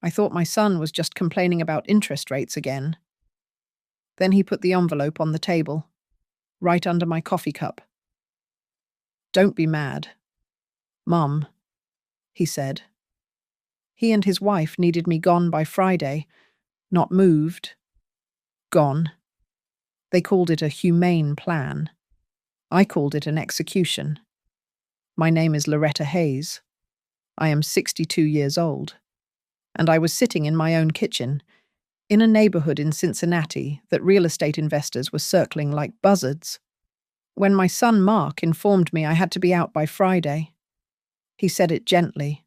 I thought my son was just complaining about interest rates again. Then he put the envelope on the table, right under my coffee cup. "Don't be mad. Mum," he said. He and his wife needed me gone by Friday, not moved. Gone. They called it a humane plan. I called it an execution. My name is Loretta Hayes. I am 62 years old. And I was sitting in my own kitchen, in a neighborhood in Cincinnati that real estate investors were circling like buzzards, when my son Mark informed me I had to be out by Friday. He said it gently.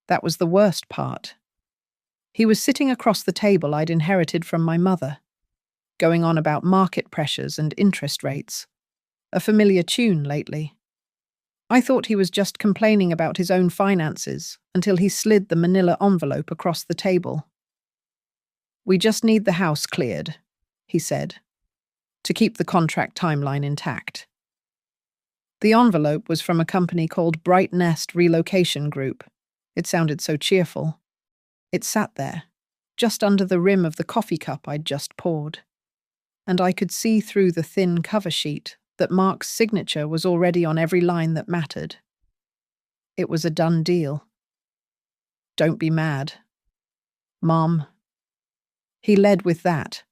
That was the worst part. He was sitting across the table I'd inherited from my mother, going on about market pressures and interest rates, a familiar tune lately. I thought he was just complaining about his own finances until he slid the manila envelope across the table. "We just need the house cleared," he said, "to keep the contract timeline intact." The envelope was from a company called Bright Nest Relocation Group. It sounded so cheerful. It sat there, just under the rim of the coffee cup I'd just poured, and I could see through the thin cover sheet that Mark's signature was already on every line that mattered. It was a done deal. "Don't be mad. Mom." He led with that,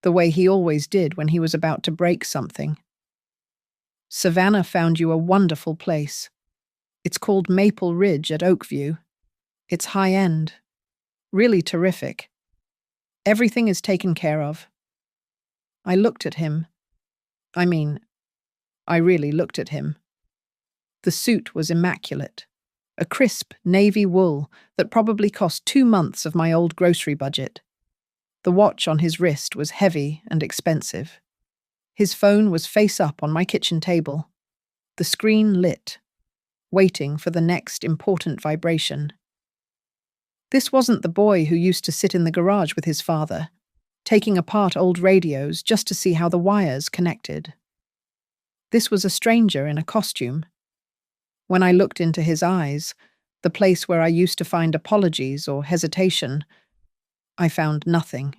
the way he always did when he was about to break something. "Savannah found you a wonderful place. It's called Maple Ridge at Oakview. It's high-end. Really terrific. Everything is taken care of." I looked at him. I really looked at him. The suit was immaculate. A crisp navy wool that probably cost 2 months of my old grocery budget. The watch on his wrist was heavy and expensive. His phone was face up on my kitchen table. The screen lit, waiting for the next important vibration. This wasn't the boy who used to sit in the garage with his father, taking apart old radios just to see how the wires connected. This was a stranger in a costume. When I looked into his eyes, the place where I used to find apologies or hesitation, I found nothing.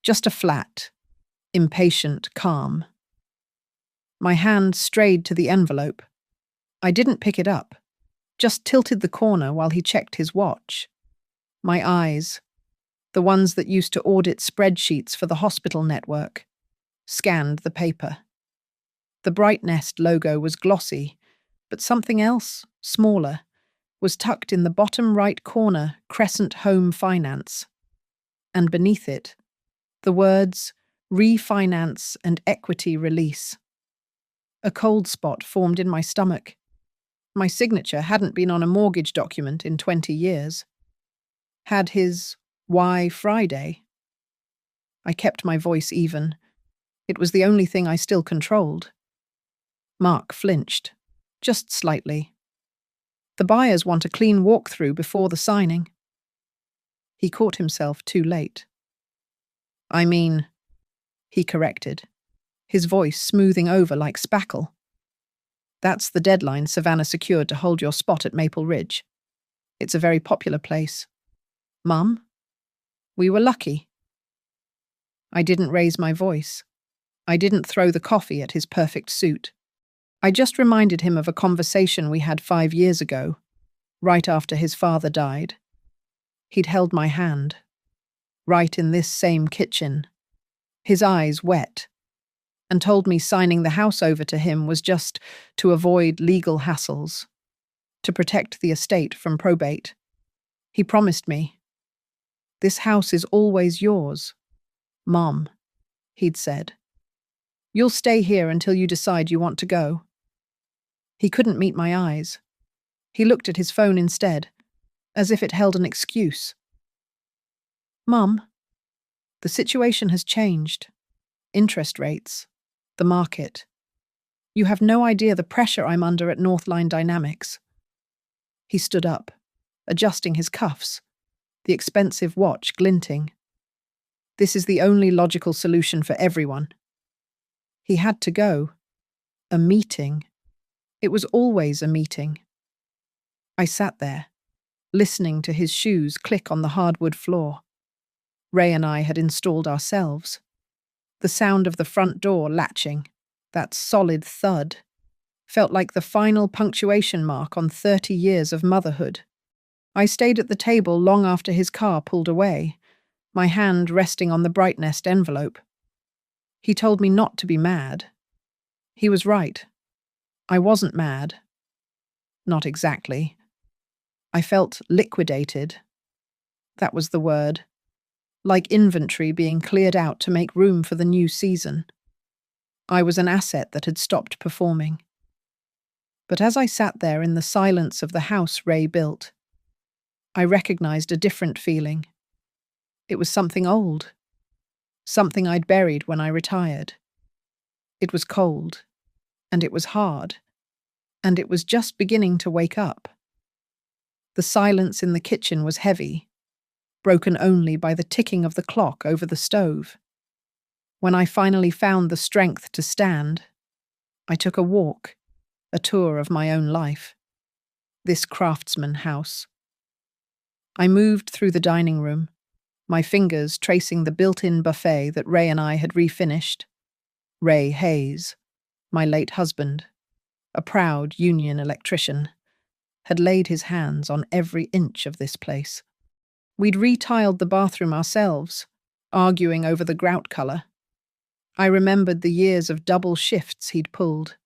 Just a flat, impatient calm. My hand strayed to the envelope. I didn't pick it up, just tilted the corner while he checked his watch. My eyes, the ones that used to audit spreadsheets for the hospital network, scanned the paper. The Bright Nest logo was glossy, but something else, smaller, was tucked in the bottom right corner, Crescent Home Finance. And beneath it, the words, "Refinance and Equity Release." A cold spot formed in my stomach. My signature hadn't been on a mortgage document in 20 years. Had his "Why Friday?" I kept my voice even. It was the only thing I still controlled. Mark flinched, just slightly. "The buyers want a clean walkthrough before the signing." He caught himself too late. He corrected, his voice smoothing over like spackle. "That's the deadline Savannah secured to hold your spot at Maple Ridge. It's a very popular place. Mum, we were lucky." I didn't raise my voice. I didn't throw the coffee at his perfect suit. I just reminded him of a conversation we had 5 years ago, right after his father died. He'd held my hand, right in this same kitchen, his eyes wet, and told me signing the house over to him was just to avoid legal hassles, to protect the estate from probate. He promised me, "This house is always yours, Mom," he'd said. "You'll stay here until you decide you want to go." He couldn't meet my eyes. He looked at his phone instead, as if it held an excuse. "Mum, the situation has changed. Interest rates, the market. You have no idea the pressure I'm under at Northline Dynamics." He stood up, adjusting his cuffs, the expensive watch glinting. "This is the only logical solution for everyone." He had to go. A meeting. It was always a meeting. I sat there, listening to his shoes click on the hardwood floor. Ray and I had installed ourselves. The sound of the front door latching, that solid thud, felt like the final punctuation mark on 30 years of motherhood. I stayed at the table long after his car pulled away, my hand resting on the Brightnest envelope. He told me not to be mad. He was right. I wasn't mad. Not exactly. I felt liquidated. That was the word. Like inventory being cleared out to make room for the new season. I was an asset that had stopped performing. But as I sat there in the silence of the house Ray built, I recognized a different feeling. It was something old. Something I'd buried when I retired. It was cold. And it was hard. And it was just beginning to wake up. The silence in the kitchen was heavy, broken only by the ticking of the clock over the stove. When I finally found the strength to stand, I took a walk, a tour of my own life. This craftsman house. I moved through the dining room, my fingers tracing the built-in buffet that Ray and I had refinished. Ray Hayes, my late husband, a proud union electrician, had laid his hands on every inch of this place. We'd retiled the bathroom ourselves, arguing over the grout colour. I remembered the years of double shifts he'd pulled,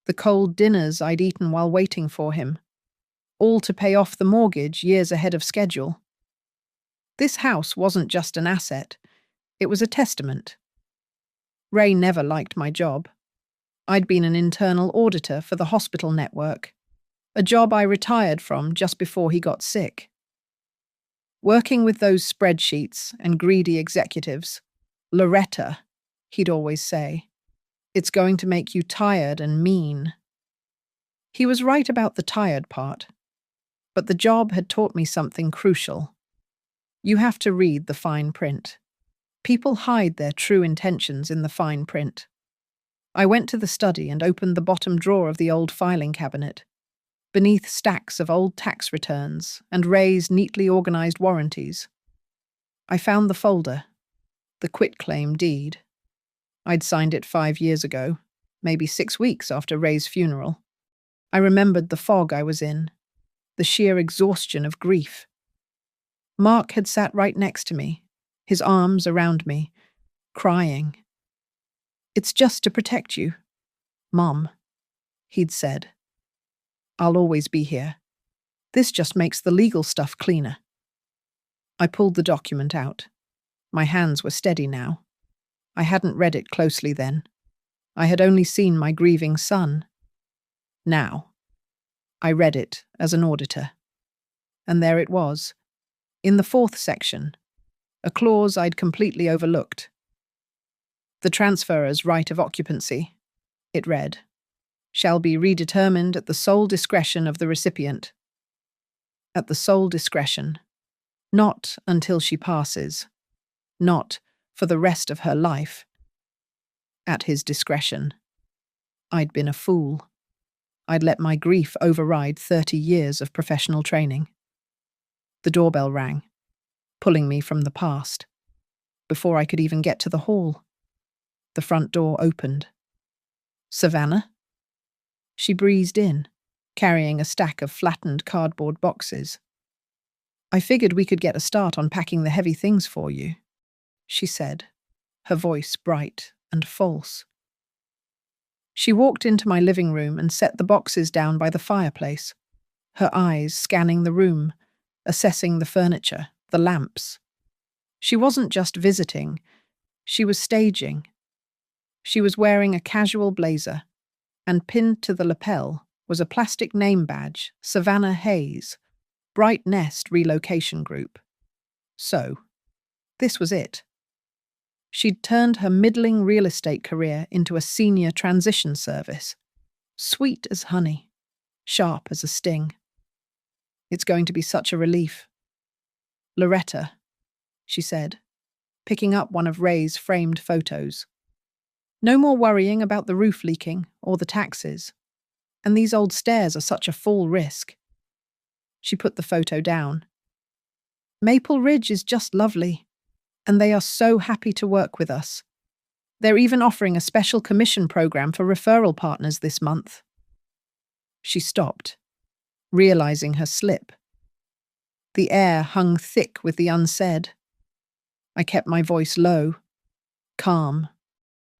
the cold dinners I'd eaten while waiting for him, all to pay off the mortgage years ahead of schedule. This house wasn't just an asset, it was a testament. Ray never liked my job. I'd been an internal auditor for the hospital network, a job I retired from just before he got sick. Working with those spreadsheets and greedy executives, Loretta, he'd always say, it's going to make you tired and mean. He was right about the tired part, but the job had taught me something crucial. You have to read the fine print. People hide their true intentions in the fine print. I went to the study and opened the bottom drawer of the old filing cabinet. Beneath stacks of old tax returns and Ray's neatly organized warranties. I found the folder, the quitclaim deed. I'd signed it 5 years ago, maybe 6 weeks after Ray's funeral. I remembered the fog I was in, the sheer exhaustion of grief. Mark had sat right next to me, his arms around me, crying. It's just to protect you, Mom, he'd said. I'll always be here. This just makes the legal stuff cleaner. I pulled the document out. My hands were steady now. I hadn't read it closely then. I had only seen my grieving son. Now, I read it as an auditor. And there it was, in the 4th section, a clause I'd completely overlooked. The transferor's right of occupancy, it read, shall be redetermined at the sole discretion of the recipient. At the sole discretion. Not until she passes. Not for the rest of her life. At his discretion. I'd been a fool. I'd let my grief override 30 years of professional training. The doorbell rang, pulling me from the past. Before I could even get to the hall, the front door opened. Savannah? She breezed in, carrying a stack of flattened cardboard boxes. I figured we could get a start on packing the heavy things for you, she said, her voice bright and false. She walked into my living room and set the boxes down by the fireplace, her eyes scanning the room, assessing the furniture, the lamps. She wasn't just visiting, she was staging. She was wearing a casual blazer, and pinned to the lapel was a plastic name badge, Savannah Hayes, Bright Nest Relocation Group. So, this was it. She'd turned her middling real estate career into a senior transition service, sweet as honey, sharp as a sting. It's going to be such a relief. Loretta, she said, picking up one of Ray's framed photos. No more worrying about the roof leaking or the taxes. And these old stairs are such a fall risk. She put the photo down. Maple Ridge is just lovely, and they are so happy to work with us. They're even offering a special commission program for referral partners this month. She stopped, realizing her slip. The air hung thick with the unsaid. I kept my voice low, calm,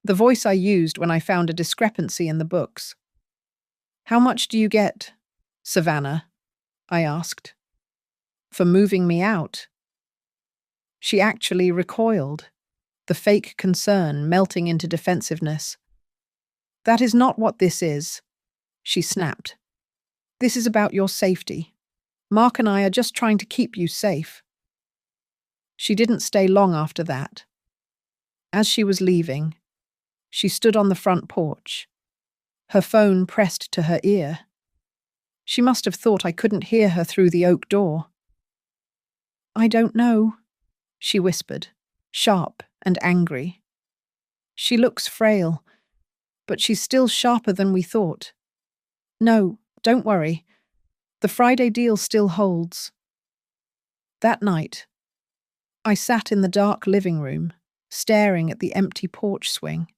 the voice I used when I found a discrepancy in the books. "How much do you get, Savannah?" I asked. "For moving me out?" She actually recoiled, the fake concern melting into defensiveness. "That is not what this is," she snapped. "This is about your safety. Mark and I are just trying to keep you safe." She didn't stay long after that. As she was leaving, she stood on the front porch, her phone pressed to her ear. She must have thought I couldn't hear her through the oak door. "I don't know," she whispered, sharp and angry. "She looks frail, but she's still sharper than we thought. No, don't worry. The Friday deal still holds." That night, I sat in the dark living room, staring at the empty porch swing.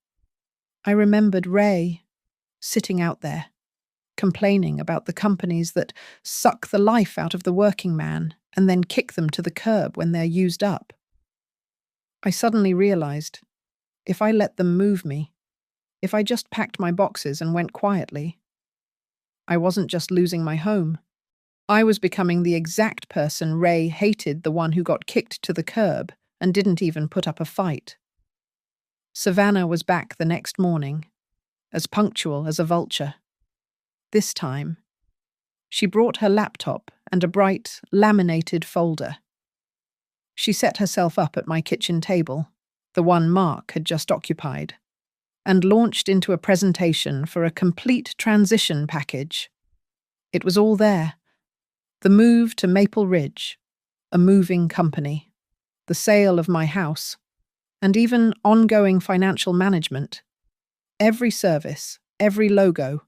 I remembered Ray, sitting out there, complaining about the companies that suck the life out of the working man and then kick them to the curb when they're used up. I suddenly realized, if I let them move me, if I just packed my boxes and went quietly, I wasn't just losing my home. I was becoming the exact person Ray hated, the one who got kicked to the curb and didn't even put up a fight. Savannah was back the next morning, as punctual as a vulture. This time, she brought her laptop and a bright, laminated folder. She set herself up at my kitchen table, the one Mark had just occupied, and launched into a presentation for a complete transition package. It was all there. The move to Maple Ridge, a moving company, the sale of my house, and even ongoing financial management. Every service, every logo,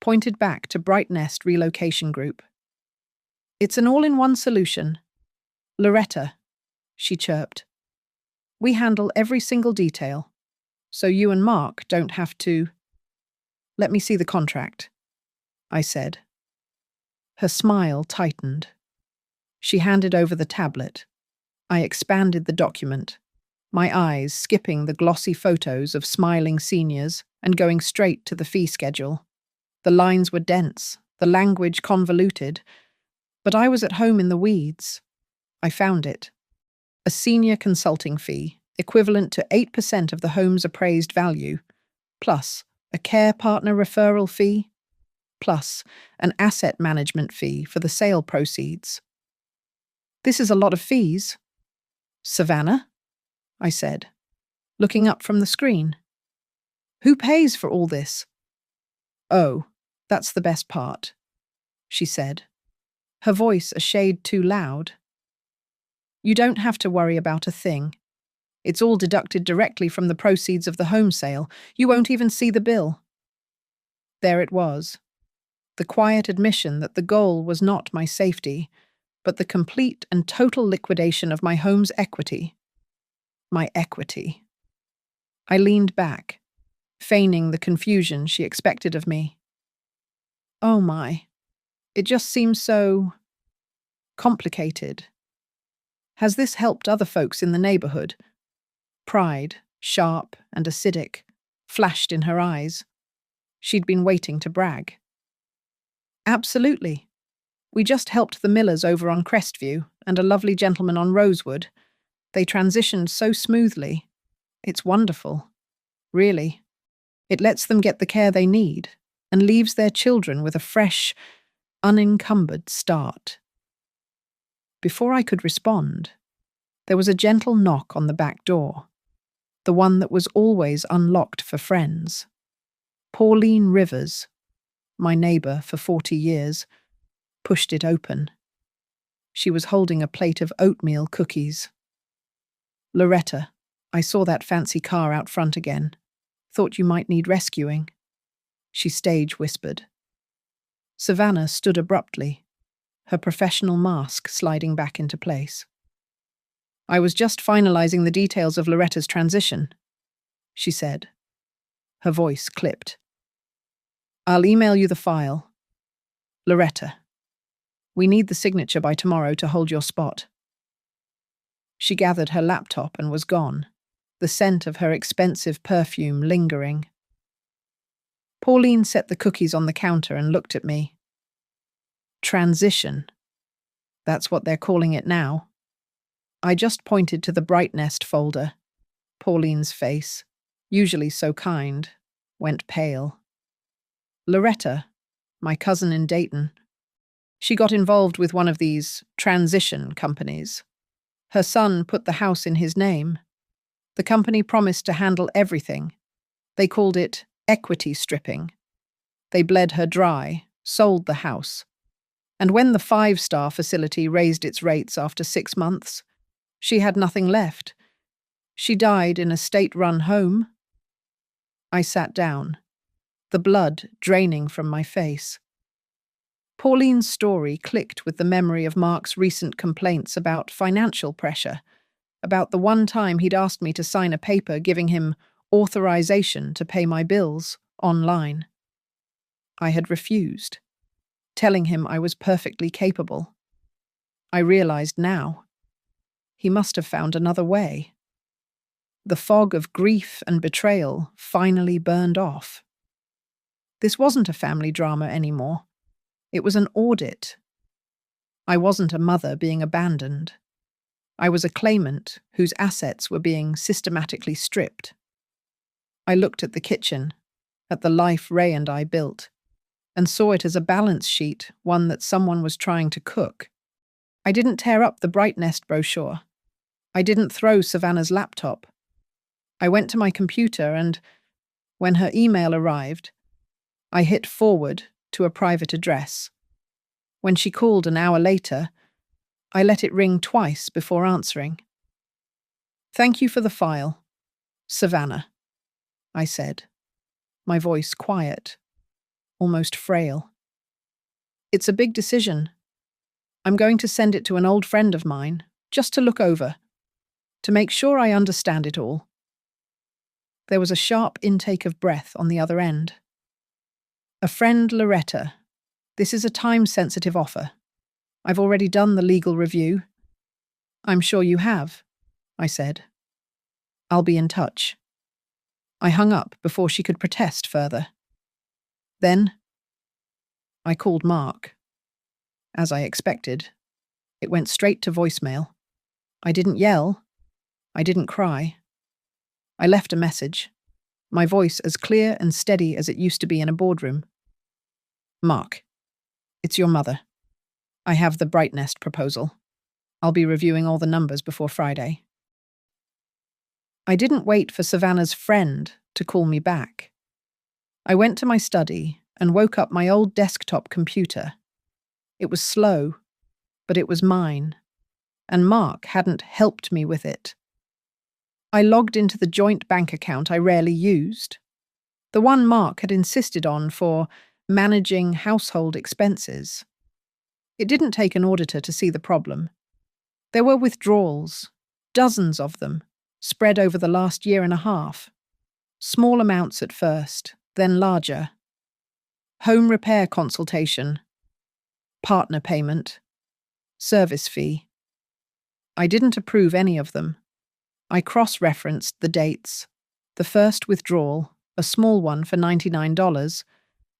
pointed back to Bright Nest Relocation Group. "It's an all-in-one solution. Loretta," she chirped. "We handle every single detail, so you and Mark don't have to—" "Let me see the contract," I said. Her smile tightened. She handed over the tablet. I expanded the document, my eyes skipping the glossy photos of smiling seniors and going straight to the fee schedule. The lines were dense, the language convoluted, but I was at home in the weeds. I found it. A senior consulting fee, equivalent to 8% of the home's appraised value, plus a care partner referral fee, plus an asset management fee for the sale proceeds. "This is a lot of fees." "Savannah?" I said, looking up from the screen. "Who pays for all this?" "Oh, that's the best part," she said, her voice a shade too loud. "You don't have to worry about a thing. It's all deducted directly from the proceeds of the home sale. You won't even see the bill." There it was, the quiet admission that the goal was not my safety, but the complete and total liquidation of my home's equity. My equity. I leaned back, feigning the confusion she expected of me. "Oh my, it just seems so complicated. Has this helped other folks in the neighborhood?" Pride, sharp and acidic, flashed in her eyes. She'd been waiting to brag. "Absolutely. We just helped the Millers over on Crestview and a lovely gentleman on Rosewood. They transitioned so smoothly. It's wonderful. Really. It lets them get the care they need and leaves their children with a fresh, unencumbered start." Before I could respond, there was a gentle knock on the back door, the one that was always unlocked for friends. Pauline Rivers, my neighbor for 40 years, pushed it open. She was holding a plate of oatmeal cookies. "Loretta, I saw that fancy car out front again. Thought you might need rescuing," she stage whispered. Savannah stood abruptly, her professional mask sliding back into place. "I was just finalizing the details of Loretta's transition," she said. Her voice clipped. "I'll email you the file. Loretta, we need the signature by tomorrow to hold your spot." She gathered her laptop and was gone, the scent of her expensive perfume lingering. Pauline set the cookies on the counter and looked at me. Transition. That's what they're calling it now. I just pointed to the Bright Nest folder. Pauline's face, usually so kind, went pale. Loretta, my cousin in Dayton, she got involved with one of these transition companies. Her son put the house in his name. The company promised to handle everything. They called it equity stripping. They bled her dry, sold the house. And when the 5-star facility raised its rates after 6 months, she had nothing left. She died in a state-run home. I sat down, the blood draining from my face. Pauline's story clicked with the memory of Mark's recent complaints about financial pressure, about the one time he'd asked me to sign a paper giving him authorization to pay my bills online. I had refused, telling him I was perfectly capable. I realized now. He must have found another way. The fog of grief and betrayal finally burned off. This wasn't a family drama anymore. It was an audit. I wasn't a mother being abandoned. I was a claimant whose assets were being systematically stripped. I looked at the kitchen, at the life Ray and I built, and saw it as a balance sheet, one that someone was trying to cook. I didn't tear up the Bright Nest brochure. I didn't throw Savannah's laptop. I went to my computer and, when her email arrived, I hit forward to a private address. When she called an hour later, I let it ring twice before answering. "Thank you for the file, Savannah," I said, my voice quiet, almost frail. "It's a big decision. I'm going to send it to an old friend of mine, just to look over, to make sure I understand it all." There was a sharp intake of breath on the other end. "A friend, Loretta. This is a time-sensitive offer. I've already done the legal review." "I'm sure you have," I said. "I'll be in touch." I hung up before she could protest further. Then I called Mark. As I expected, it went straight to voicemail. I didn't yell. I didn't cry. I left a message, my voice as clear and steady as it used to be in a boardroom. "Mark, it's your mother. I have the Bright Nest proposal. I'll be reviewing all the numbers before Friday." I didn't wait for Savannah's friend to call me back. I went to my study and woke up my old desktop computer. It was slow, but it was mine, and Mark hadn't helped me with it. I logged into the joint bank account I rarely used, the one Mark had insisted on for managing household expenses. It didn't take an auditor to see the problem. There were withdrawals, dozens of them, spread over the last year and a half. Small amounts at first, then larger. Home repair consultation, partner payment, service fee. I didn't approve any of them. I cross-referenced the dates. The first withdrawal, a small one for $99,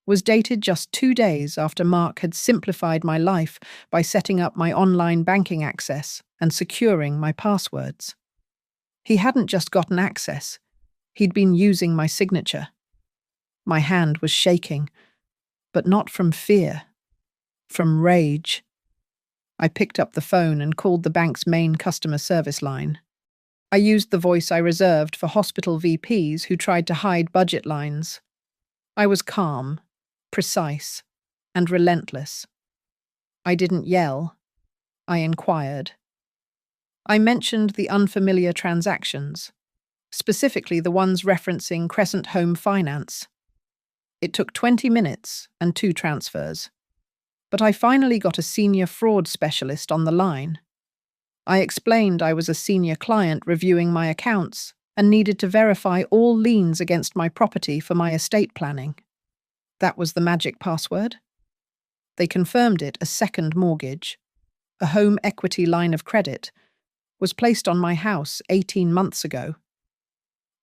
was dated just 2 days after Mark had simplified my life by setting up my online banking access and securing my passwords. He hadn't just gotten access, he'd been using my signature. My hand was shaking, but not from fear, from rage. I picked up the phone and called the bank's main customer service line. I used the voice I reserved for hospital VPs who tried to hide budget lines. I was calm, precise, and relentless. I didn't yell. I inquired. I mentioned the unfamiliar transactions, specifically the ones referencing Crescent Home Finance. It took 20 minutes and 2 transfers. But I finally got a senior fraud specialist on the line. I explained I was a senior client reviewing my accounts and needed to verify all liens against my property for my estate planning. That was the magic password. They confirmed it a second mortgage, a home equity line of credit, was placed on my house 18 months ago.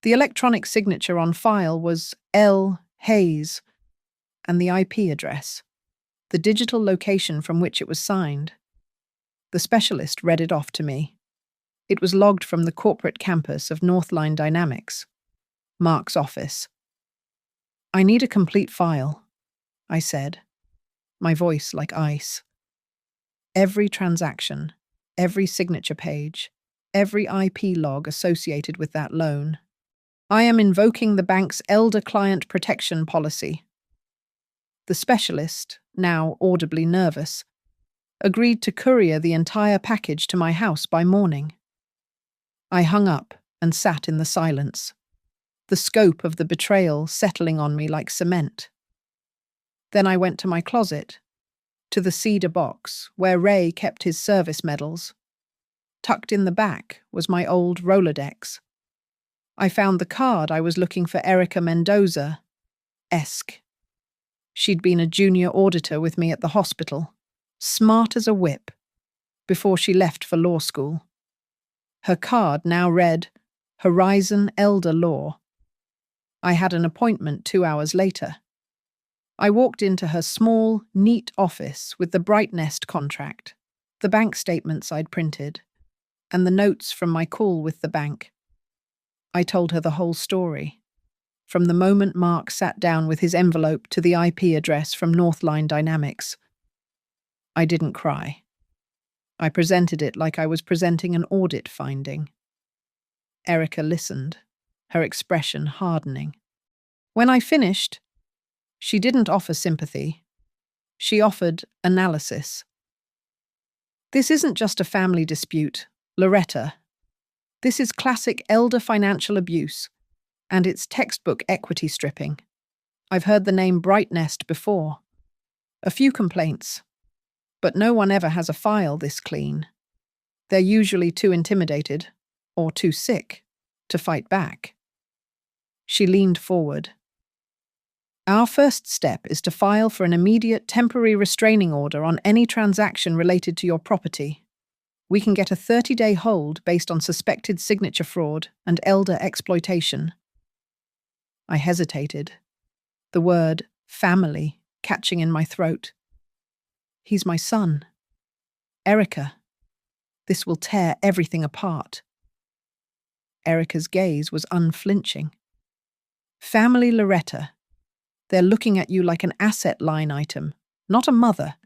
The electronic signature on file was L. Hayes, and the IP address, the digital location from which it was signed. The specialist read it off to me. It was logged from the corporate campus of Northline Dynamics, Mark's office. "I need a complete file," I said, my voice like ice. Every transaction, every signature page, every IP log associated with that loan. I am invoking the bank's elder client protection policy. The specialist, now audibly nervous, agreed to courier the entire package to my house by morning. I hung up and sat in the silence, the scope of the betrayal settling on me like cement. Then I went to my closet, to the cedar box where Ray kept his service medals. Tucked in the back was my old Rolodex. I found the card I was looking for Erica Mendoza-esque. She'd been a junior auditor with me at the hospital, smart as a whip, before she left for law school. Her card now read, Horizon Elder Law. I had an appointment 2 hours later. I walked into her small, neat office with the Bright Nest contract, the bank statements I'd printed, and the notes from my call with the bank. I told her the whole story, from the moment Mark sat down with his envelope to the IP address from Northline Dynamics. I didn't cry. I presented it like I was presenting an audit finding. Erica listened, her expression hardening. When I finished, she didn't offer sympathy. She offered analysis. "This isn't just a family dispute, Loretta. This is classic elder financial abuse, and it's textbook equity stripping. I've heard the name Bright Nest before. A few complaints, but no one ever has a file this clean. They're usually too intimidated, or too sick, to fight back." She leaned forward. "Our first step is to file for an immediate temporary restraining order on any transaction related to your property. We can get a 30-day hold based on suspected signature fraud and elder exploitation." I hesitated, the word family catching in my throat. "He's my son. Erica, this will tear everything apart." Erica's gaze was unflinching. "Family, Loretta. They're looking at you like an asset line item, not a mother.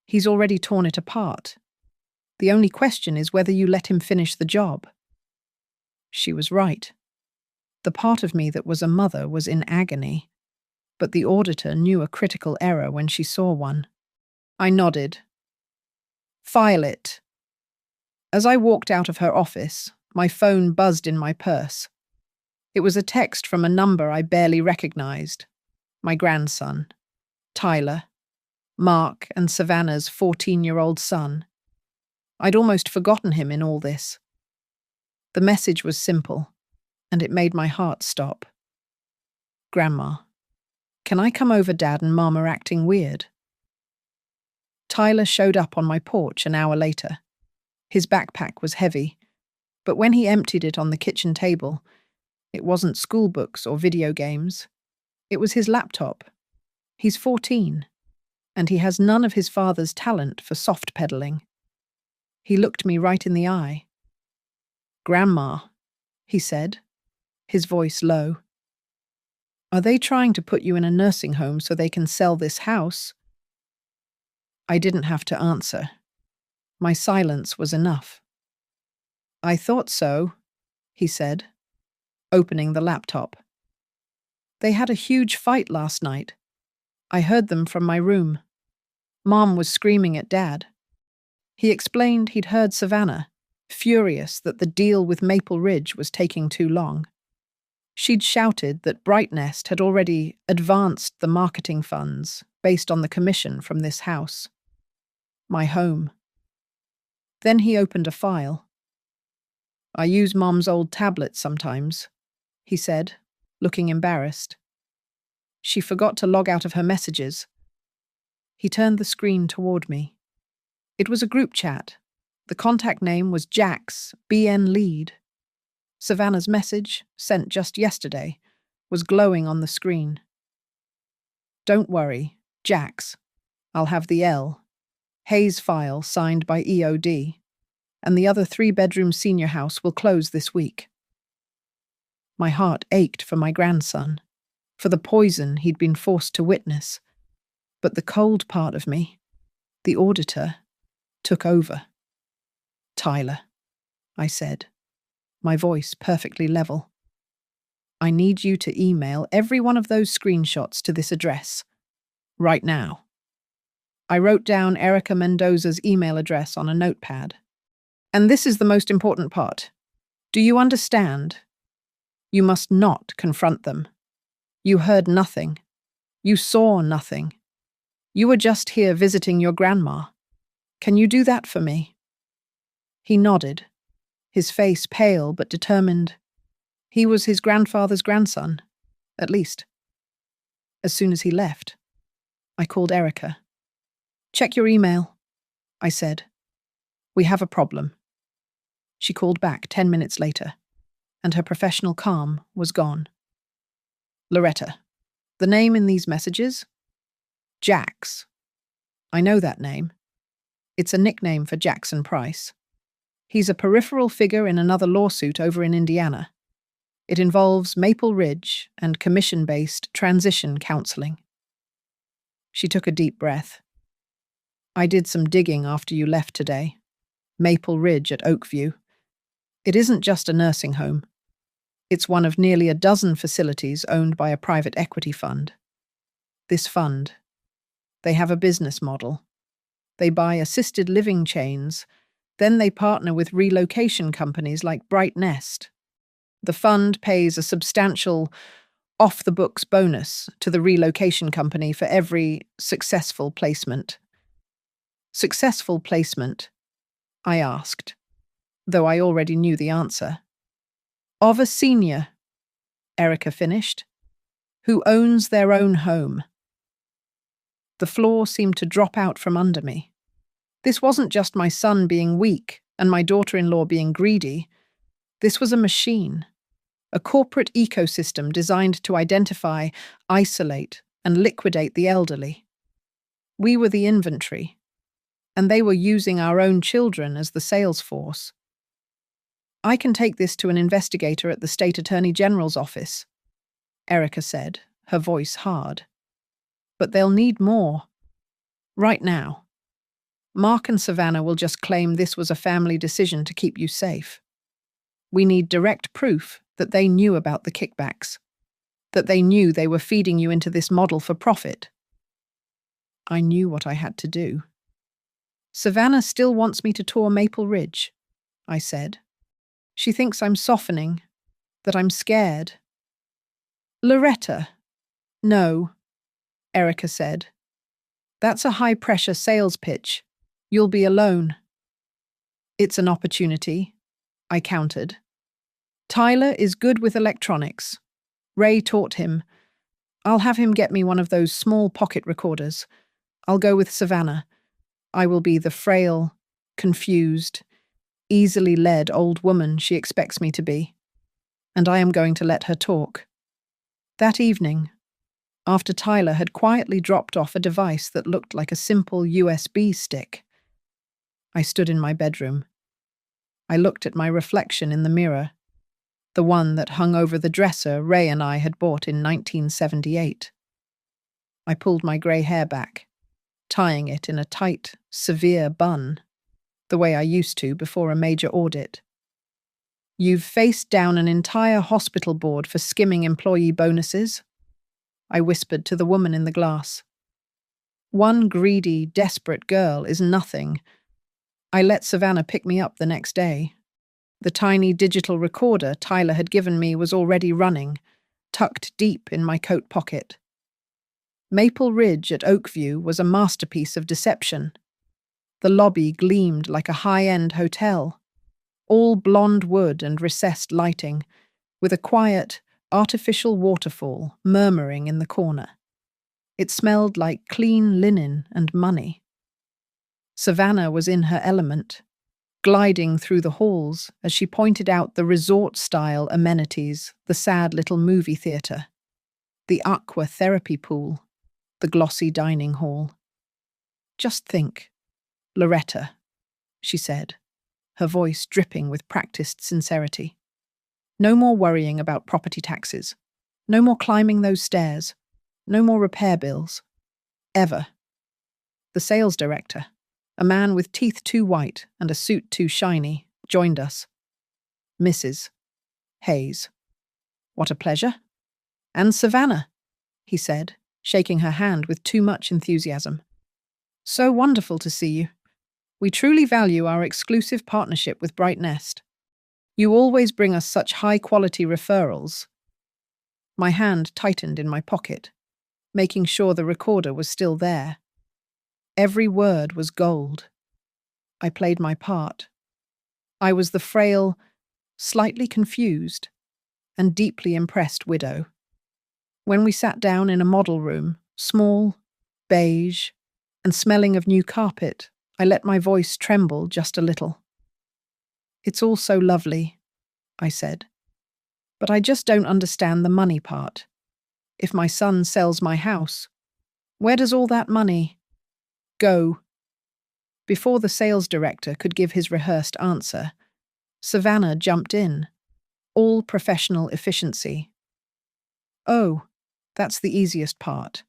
He's already torn it apart. The only question is whether you let him finish the job." She was right. The part of me that was a mother was in agony, but the auditor knew a critical error when she saw one. I nodded. "File it." As I walked out of her office, my phone buzzed in my purse. It was a text from a number I barely recognized. My grandson, Tyler, Mark and Savannah's 14-year-old son. I'd almost forgotten him in all this. The message was simple, and it made my heart stop. "Grandma, can I come over? Dad and Mom are acting weird." Tyler showed up on my porch an hour later. His backpack was heavy, but when he emptied it on the kitchen table, it wasn't school books or video games. It was his laptop. He's 14, and he has none of his father's talent for soft pedaling. He looked me right in the eye. "Grandma," he said, his voice low. "Are they trying to put you in a nursing home so they can sell this house?" I didn't have to answer. My silence was enough. "I thought so," he said, opening the laptop. "They had a huge fight last night. I heard them from my room. Mom was screaming at Dad. He explained he'd heard Savannah, furious that the deal with Maple Ridge was taking too long. She'd shouted that Bright Nest had already advanced the marketing funds based on the commission from this house. My home. Then he opened a file. I use Mom's old tablet sometimes, he said, looking embarrassed. She forgot to log out of her messages. He turned the screen toward me. It was a group chat. The contact name was Jax, BN Lead. Savannah's message, sent just yesterday, was glowing on the screen. Don't worry, Jax. I'll have the L. Hayes file signed by EOD. And the other 3-bedroom senior house will close this week. My heart ached for my grandson, for the poison he'd been forced to witness. But the cold part of me, the auditor, took over. Tyler, I said, my voice perfectly level. I need you to email every one of those screenshots to this address, right now. I wrote down Erica Mendoza's email address on a notepad. And this is the most important part. Do you understand? You must not confront them. You heard nothing. You saw nothing. You were just here visiting your grandma. Can you do that for me? He nodded, his face pale but determined. He was his grandfather's grandson, at least. As soon as he left, I called Erica. Check your email, I said. We have a problem. She called back 10 minutes later, and her professional calm was gone. Loretta, the name in these messages? Jax. I know that name. It's a nickname for Jackson Price. He's a peripheral figure in another lawsuit over in Indiana. It involves Maple Ridge and commission-based transition counseling. She took a deep breath. I did some digging after you left today. Maple Ridge at Oakview. It isn't just a nursing home. It's one of nearly a dozen facilities owned by a private equity fund. This fund, they have a business model. They buy assisted living chains, then they partner with relocation companies like Bright Nest. The fund pays a substantial off-the-books bonus to the relocation company for every successful placement. Successful placement? I asked, though I already knew the answer. Of a senior, Erica finished, who owns their own home. The floor seemed to drop out from under me. This wasn't just my son being weak and my daughter-in-law being greedy. This was a machine, a corporate ecosystem designed to identify, isolate, and liquidate the elderly. We were the inventory, and they were using our own children as the sales force. I can take this to an investigator at the State Attorney General's office, Erica said, her voice hard. But they'll need more. Right now. Mark and Savannah will just claim this was a family decision to keep you safe. We need direct proof that they knew about the kickbacks, that they knew they were feeding you into this model for profit. I knew what I had to do. Savannah still wants me to tour Maple Ridge, I said. She thinks I'm softening, that I'm scared. Loretta. No, Erica said. That's a high-pressure sales pitch. You'll be alone. It's an opportunity, I countered. Tyler is good with electronics. Ray taught him. I'll have him get me one of those small pocket recorders. I'll go with Savannah. I will be the frail, confused, easily led old woman she expects me to be. And I am going to let her talk. That evening, after Tyler had quietly dropped off a device that looked like a simple USB stick, I stood in my bedroom. I looked at my reflection in the mirror, the one that hung over the dresser Ray and I had bought in 1978. I pulled my grey hair back, tying it in a tight, severe bun, the way I used to before a major audit. You've faced down an entire hospital board for skimming employee bonuses, I whispered to the woman in the glass. One greedy, desperate girl is nothing. I let Savannah pick me up the next day. The tiny digital recorder Tyler had given me was already running, tucked deep in my coat pocket. Maple Ridge at Oakview was a masterpiece of deception. The lobby gleamed like a high-end hotel, all blonde wood and recessed lighting, with a quiet, artificial waterfall murmuring in the corner. It smelled like clean linen and money. Savannah was in her element, gliding through the halls as she pointed out the resort-style amenities, the sad little movie theatre, the aqua therapy pool, the glossy dining hall. "Just think, Loretta," she said, her voice dripping with practiced sincerity. "No more worrying about property taxes. No more climbing those stairs. No more repair bills. Ever." The sales director, a man with teeth too white and a suit too shiny, joined us. "Mrs. Hayes." "What a pleasure." "And Savannah," he said, shaking her hand with too much enthusiasm. "So wonderful to see you. We truly value our exclusive partnership with Bright Nest. You always bring us such high-quality referrals." My hand tightened in my pocket, making sure the recorder was still there. Every word was gold. I played my part. I was the frail, slightly confused, and deeply impressed widow. When we sat down in a model room, small, beige, and smelling of new carpet, I let my voice tremble just a little. "It's all so lovely," I said. "But I just don't understand the money part. If my son sells my house, where does all that money go?" Before the sales director could give his rehearsed answer, Savannah jumped in, all professional efficiency. "Oh, that's the easiest part.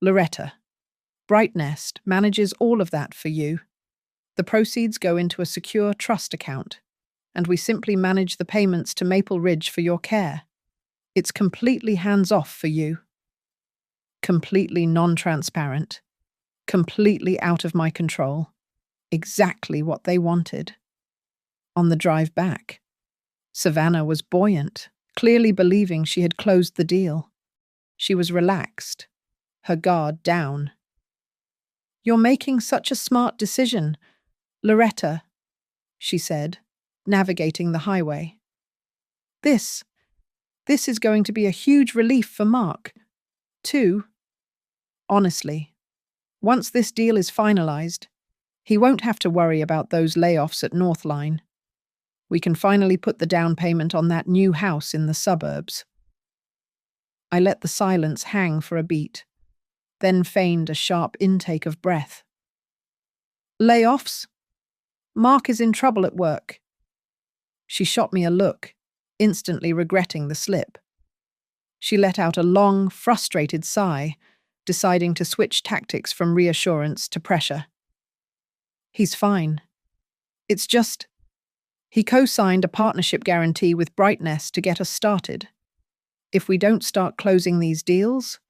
Loretta, Bright Nest manages all of that for you. The proceeds go into a secure trust account, and we simply manage the payments to Maple Ridge for your care. It's completely hands-off for you." Completely non-transparent, completely out of my control. Exactly what they wanted. On the drive back, Savannah was buoyant, clearly believing she had closed the deal. She was relaxed, her guard down. "You're making such a smart decision, Loretta," she said, navigating the highway. This is going to be a huge relief for Mark, too. Honestly, once this deal is finalized, he won't have to worry about those layoffs at Northline. We can finally put the down payment on that new house in the suburbs." I let the silence hang for a beat, then feigned a sharp intake of breath. "Layoffs? Mark is in trouble at work." She shot me a look, instantly regretting the slip. She let out a long, frustrated sigh, deciding to switch tactics from reassurance to pressure. "He's fine. It's just, he co-signed a partnership guarantee with Bright Nest to get us started. If we don't start closing these deals,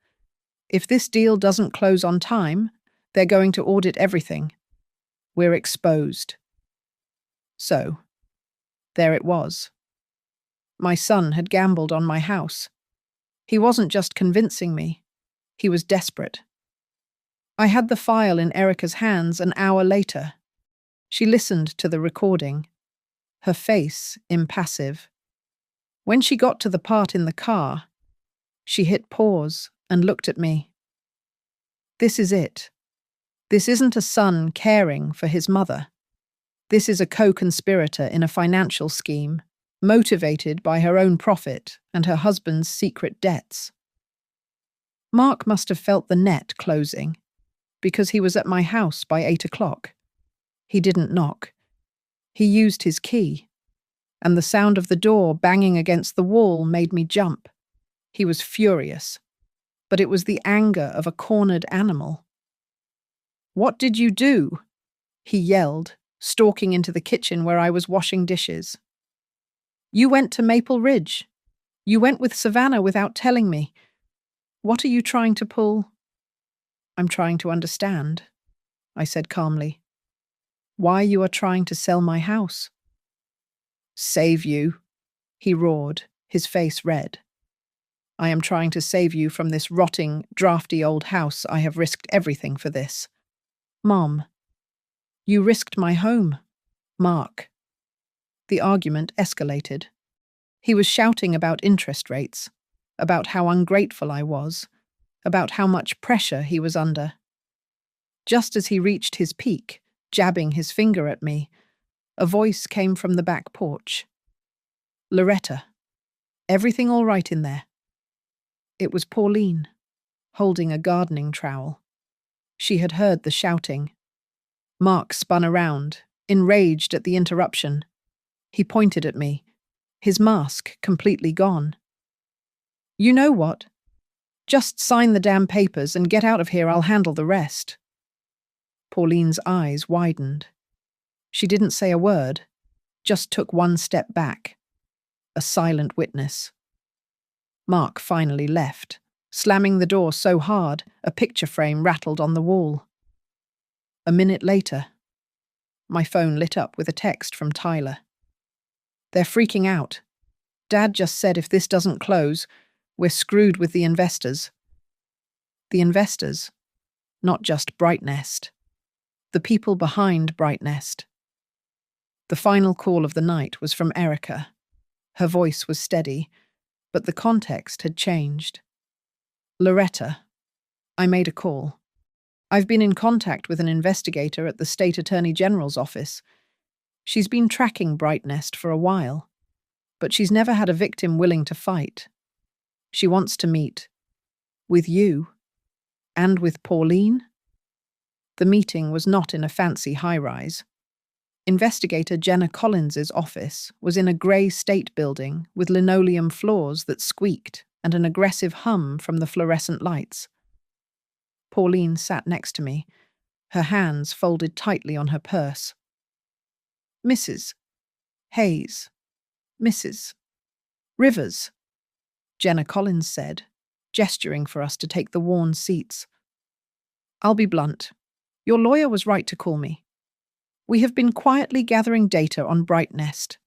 if this deal doesn't close on time, they're going to audit everything. We're exposed." So, there it was. My son had gambled on my house. He wasn't just convincing me, he was desperate. I had the file in Erica's hands an hour later. She listened to the recording, her face impassive. When she got to the part in the car, she hit pause and looked at me. "This is it. This isn't a son caring for his mother. This is a co-conspirator in a financial scheme, motivated by her own profit and her husband's secret debts." Mark must have felt the net closing, because he was at my house by 8 o'clock. He didn't knock. He used his key, and the sound of the door banging against the wall made me jump. He was furious, but it was the anger of a cornered animal. "What did you do?" he yelled, stalking into the kitchen where I was washing dishes. "You went to Maple Ridge. You went with Savannah without telling me. What are you trying to pull?" "I'm trying to understand," I said calmly. "Why you are trying to sell my house." "Save you," he roared, his face red. "I am trying to save you from this rotting, drafty old house. I have risked everything for this." "Mom." You risked my home, Mark. The argument escalated. He was shouting about interest rates, about how ungrateful I was, about how much pressure he was under. Just as he reached his peak, jabbing his finger at me, a voice came from the back porch. "Loretta, everything all right in there?" It was Pauline, holding a gardening trowel. She had heard the shouting. Mark spun around, enraged at the interruption. He pointed at me, his mask completely gone. "You know what? Just sign the damn papers and get out of here. I'll handle the rest." Pauline's eyes widened. She didn't say a word, just took one step back. A silent witness. Mark finally left, slamming the door so hard a picture frame rattled on the wall. A minute later, my phone lit up with a text from Tyler. "They're freaking out. Dad just said if this doesn't close, we're screwed with the investors." The investors, not just Brightnest. The people behind Brightnest. The final call of the night was from Erica. Her voice was steady, but the context had changed. "Loretta, I made a call. I've been in contact with an investigator at the State Attorney General's office. She's been tracking Brightnest for a while, but she's never had a victim willing to fight. She wants to meet with you and with Pauline." The meeting was not in a fancy high-rise. Investigator Jenna Collins's office was in a grey state building with linoleum floors that squeaked and an aggressive hum from the fluorescent lights. Pauline sat next to me, her hands folded tightly on her purse. "Mrs. Hayes, Mrs. Rivers," Jenna Collins said, gesturing for us to take the worn seats. "I'll be blunt. Your lawyer was right to call me. We have been quietly gathering data on Brightnest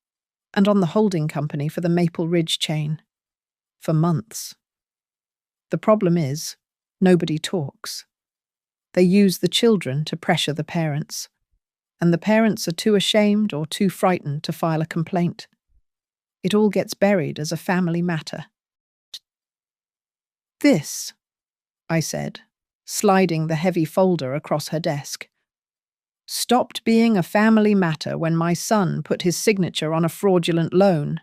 and on the holding company for the Maple Ridge chain for months. The problem is, nobody talks. They use the children to pressure the parents, and the parents are too ashamed or too frightened to file a complaint. It all gets buried as a family matter." "This," I said, sliding the heavy folder across her desk, "stopped being a family matter when my son put his signature on a fraudulent loan."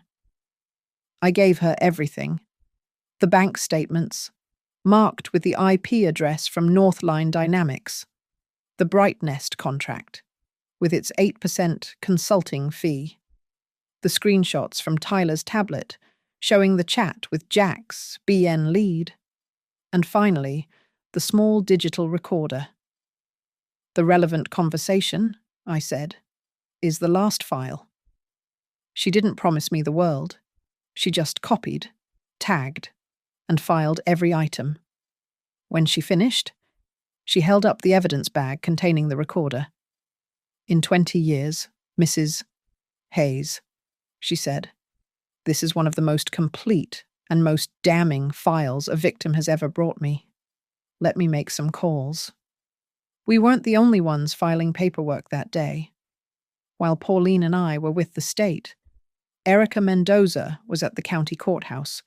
I gave her everything. The bank statements, marked with the IP address from Northline Dynamics, the Brightnest contract, with its 8% consulting fee, the screenshots from Tyler's tablet showing the chat with Jack's BN lead, and finally, the small digital recorder. "The relevant conversation," I said, "is the last file." She didn't promise me the world. She just copied, tagged, and filed every item. When she finished, she held up the evidence bag containing the recorder. "In 20 years, Mrs. Hayes," she said, "this is one of the most complete and most damning files a victim has ever brought me. Let me make some calls." We weren't the only ones filing paperwork that day. While Pauline and I were with the state, Erica Mendoza was at the county courthouse.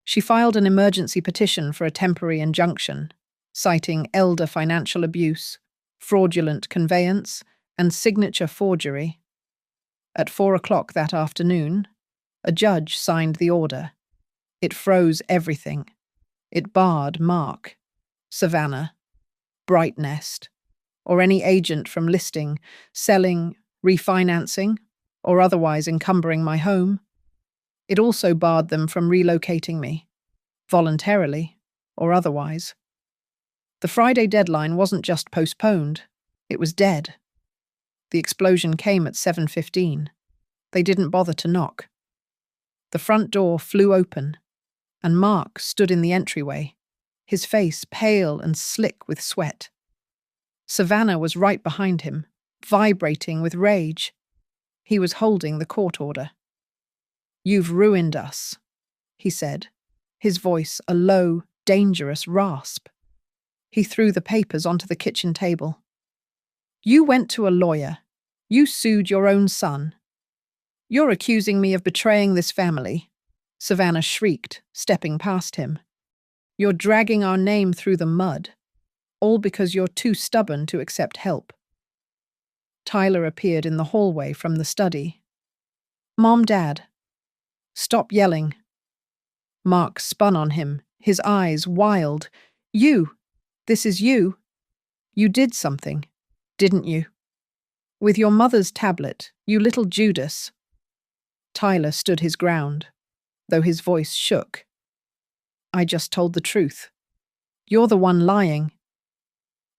She filed an emergency petition for a temporary injunction, citing elder financial abuse, fraudulent conveyance, and signature forgery. At 4:00 that afternoon, a judge signed the order. It froze everything. It barred Mark, Savannah, Brightnest, or any agent from listing, selling, refinancing, or otherwise encumbering my home. It also barred them from relocating me, voluntarily or otherwise. The Friday deadline wasn't just postponed, it was dead. The explosion came at 7:15. They didn't bother to knock. The front door flew open, and Mark stood in the entryway, his face pale and slick with sweat. Savannah was right behind him, vibrating with rage. He was holding the court order. "You've ruined us," he said, his voice a low, dangerous rasp. He threw the papers onto the kitchen table. You went to a lawyer. You sued your own son. You're accusing me of betraying this family, Savannah shrieked, stepping past him. You're dragging our name through the mud, all because you're too stubborn to accept help. Tyler appeared in the hallway from the study. Mom, Dad. Stop yelling. Mark spun on him, his eyes wild. You. This is you. You did something, didn't you? With your mother's tablet, you little Judas. Tyler stood his ground, though his voice shook. I just told the truth. You're the one lying.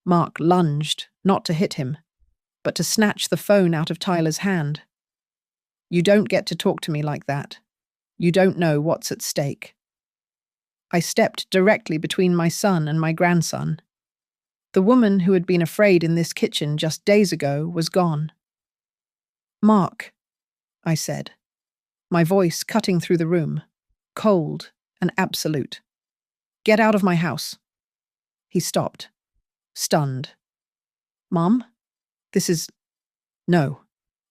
Mark lunged, not to hit him, but to snatch the phone out of Tyler's hand. You don't get to talk to me like that. You don't know what's at stake. I stepped directly between my son and my grandson. The woman who had been afraid in this kitchen just days ago was gone. Mark, I said, my voice cutting through the room, cold and absolute. Get out of my house. He stopped, stunned. Mom, this is... No,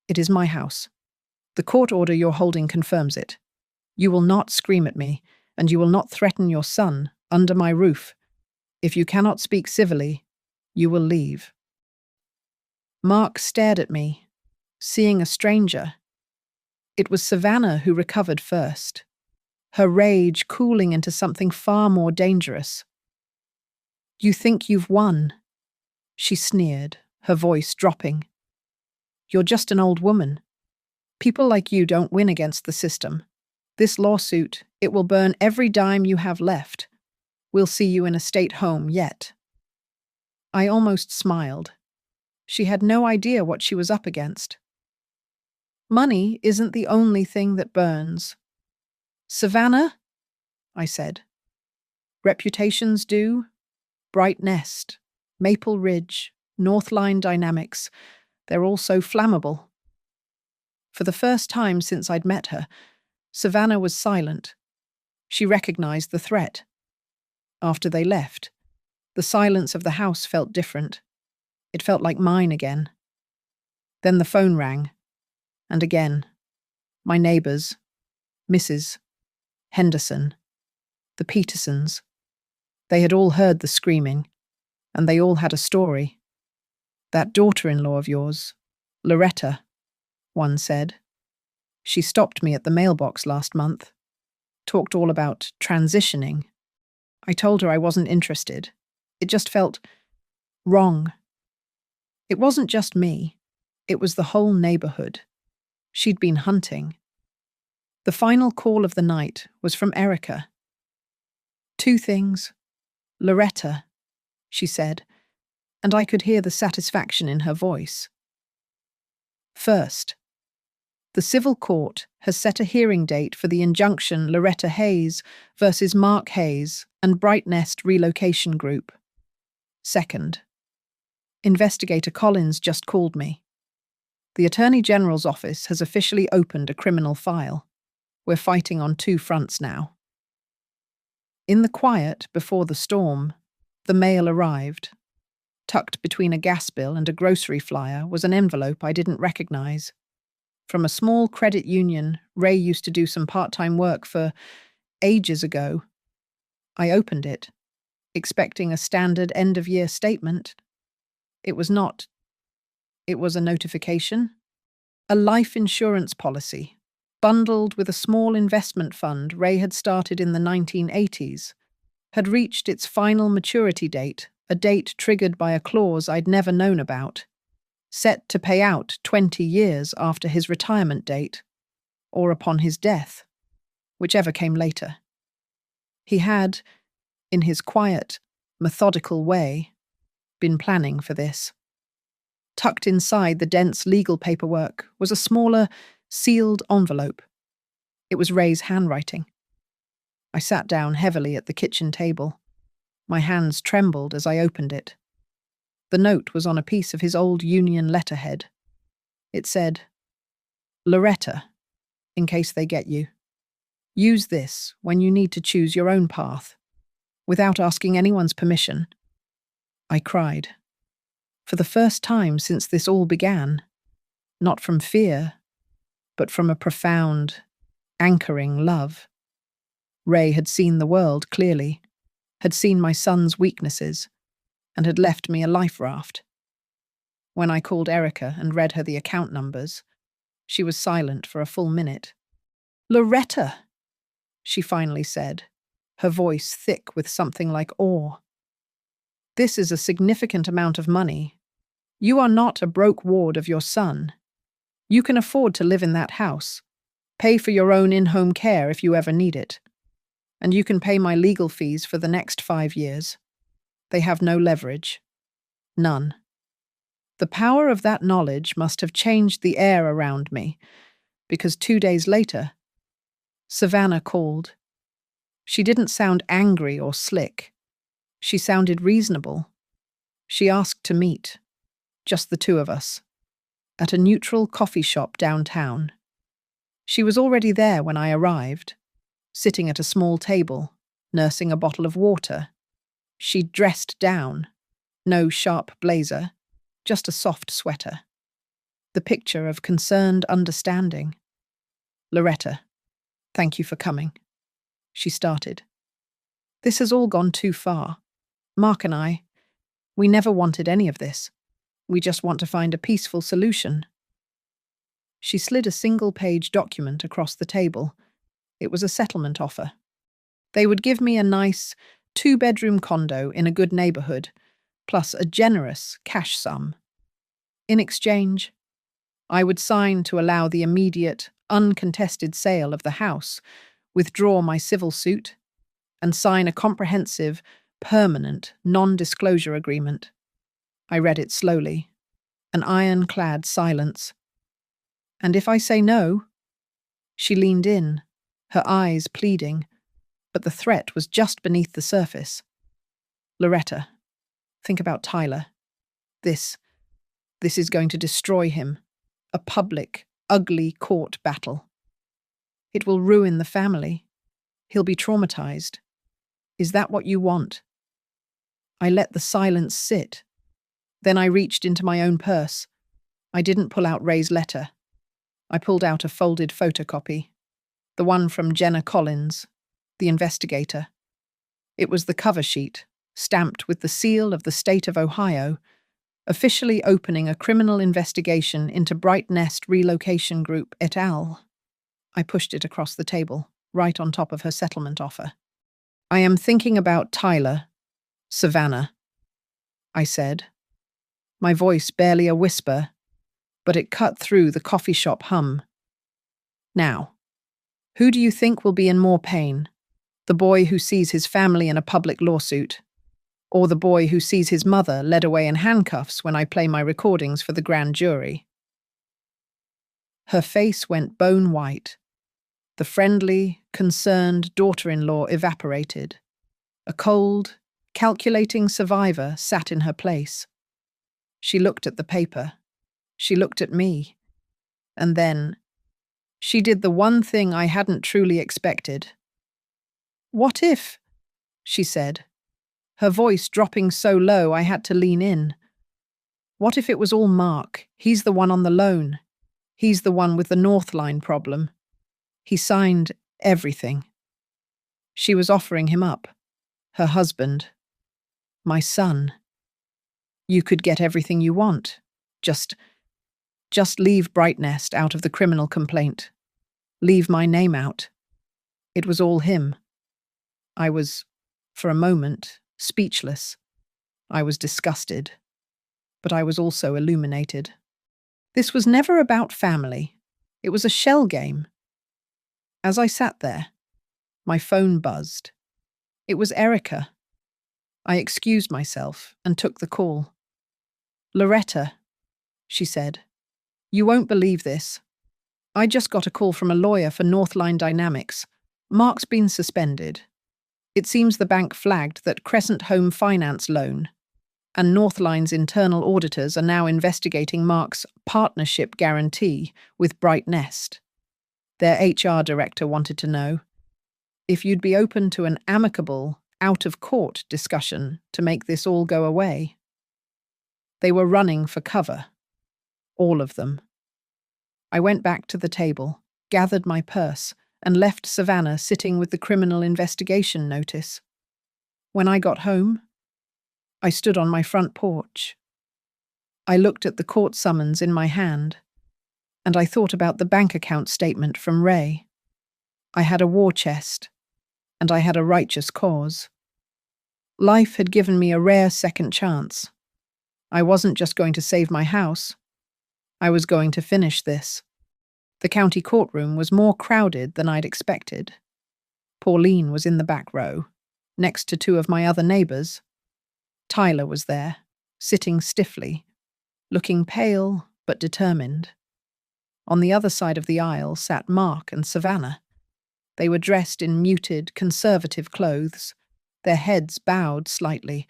it is my house. The court order you're holding confirms it. You will not scream at me, and you will not threaten your son under my roof. If you cannot speak civilly, you will leave. Mark stared at me, seeing a stranger. It was Savannah who recovered first, her rage cooling into something far more dangerous. You think you've won? She sneered, her voice dropping. You're just an old woman. People like you don't win against the system. This lawsuit, it will burn every dime you have left. We'll see you in a state home yet. I almost smiled. She had no idea what she was up against. Money isn't the only thing that burns. Savannah? I said. Reputations do. Bright Nest, Maple Ridge, Northline Dynamics, they're all so flammable. For the first time since I'd met her, Savannah was silent. She recognized the threat. After they left, the silence of the house felt different. It felt like mine again. Then the phone rang. And again. My neighbors, Mrs. Henderson, the Petersons. They had all heard the screaming, and they all had a story. That daughter-in-law of yours, Loretta, one said. She stopped me at the mailbox last month, talked all about transitioning. I told her I wasn't interested. It just felt wrong. It wasn't just me. It was the whole neighborhood. She'd been hunting. The final call of the night was from Erica. 2 things. Loretta, she said, and I could hear the satisfaction in her voice. First, the civil court has set a hearing date for the injunction Loretta Hayes versus Mark Hayes and Bright Nest Relocation Group. Second, Investigator Collins just called me. The Attorney General's office has officially opened a criminal file. We're fighting on 2 fronts now. In the quiet before the storm, the mail arrived. Tucked between a gas bill and a grocery flyer was an envelope I didn't recognize. From a small credit union Ray used to do some part-time work for ages ago. I opened it, expecting a standard end-of-year statement. It was not. It was a notification. A life insurance policy, bundled with a small investment fund Ray had started in the 1980s, had reached its final maturity date, a date triggered by a clause I'd never known about, set to pay out 20 years after his retirement date, or upon his death, whichever came later. He had, in his quiet, methodical way, been planning for this. Tucked inside the dense legal paperwork was a smaller, sealed envelope. It was Ray's handwriting. I sat down heavily at the kitchen table. My hands trembled as I opened it. The note was on a piece of his old union letterhead. It said, Loretta, in case they get you. Use this when you need to choose your own path, without asking anyone's permission. I cried. For the first time since this all began, not from fear, but from a profound, anchoring love. Ray had seen the world clearly, had seen my son's weaknesses, and had left me a life raft. When I called Erica and read her the account numbers, she was silent for a full minute. "Loretta," she finally said, her voice thick with something like awe. "This is a significant amount of money. You are not a broke ward of your son. You can afford to live in that house, pay for your own in-home care if you ever need it. And you can pay my legal fees for the next 5 years. They have no leverage. None." The power of that knowledge must have changed the air around me, because 2 days later, Savannah called. She didn't sound angry or slick. She sounded reasonable. She asked to meet, just the two of us, at a neutral coffee shop downtown. She was already there when I arrived, sitting at a small table, nursing a bottle of water. She'd dressed down, no sharp blazer, just a soft sweater. The picture of concerned understanding. "Loretta, thank you for coming," she started. "This has all gone too far. Mark and I, we never wanted any of this. We just want to find a peaceful solution." She slid a single-page document across the table. It was a settlement offer. They would give me a nice 2-bedroom condo in a good neighborhood, plus a generous cash sum. In exchange, I would sign to allow the immediate, uncontested sale of the house, withdraw my civil suit, and sign a comprehensive, permanent, non-disclosure agreement. I read it slowly, an ironclad silence. "And if I say no?" She leaned in, her eyes pleading, but the threat was just beneath the surface. "Loretta, think about Tyler. This is going to destroy him. A public, ugly court battle. It will ruin the family. He'll be traumatized. Is that what you want?" I let the silence sit. Then I reached into my own purse. I didn't pull out Ray's letter. I pulled out a folded photocopy. The one from Jenna Collins, the investigator. It was the cover sheet, stamped with the seal of the state of Ohio, officially opening a criminal investigation into Bright Nest Relocation Group et al. I pushed it across the table, right on top of her settlement offer. "I am thinking about Tyler, Savannah," I said. My voice barely a whisper, but it cut through the coffee shop hum. "Now, who do you think will be in more pain? The boy who sees his family in a public lawsuit, or the boy who sees his mother led away in handcuffs when I play my recordings for the grand jury?" Her face went bone white. The friendly, concerned daughter-in-law evaporated. A cold, calculating survivor sat in her place. She looked at the paper. She looked at me. And then, she did the one thing I hadn't truly expected. "What if?" she said, her voice dropping so low I had to lean in. "What if it was all Mark? He's the one on the loan. He's the one with the North Line problem. He signed everything." She was offering him up. Her husband. My son. "You could get everything you want. Just leave Bright Nest out of the criminal complaint. Leave my name out." It was all him. I was, for a moment, speechless. I was disgusted. But I was also illuminated. This was never about family. It was a shell game. As I sat there, my phone buzzed. It was Erica. I excused myself and took the call. "Loretta," she said, "you won't believe this. I just got a call from a lawyer for Northline Dynamics. Mark's been suspended. It seems the bank flagged that Crescent Home Finance loan, and Northline's internal auditors are now investigating Mark's partnership guarantee with Bright Nest. Their HR director wanted to know if you'd be open to an amicable, out-of-court discussion to make this all go away." They were running for cover. All of them. I went back to the table, gathered my purse, and left Savannah sitting with the criminal investigation notice. When I got home, I stood on my front porch. I looked at the court summons in my hand, and I thought about the bank account statement from Ray. I had a war chest, and I had a righteous cause. Life had given me a rare second chance. I wasn't just going to save my house. I was going to finish this. The county courtroom was more crowded than I'd expected. Pauline was in the back row, next to two of my other neighbors. Tyler was there, sitting stiffly, looking pale but determined. On the other side of the aisle sat Mark and Savannah. They were dressed in muted, conservative clothes, their heads bowed slightly,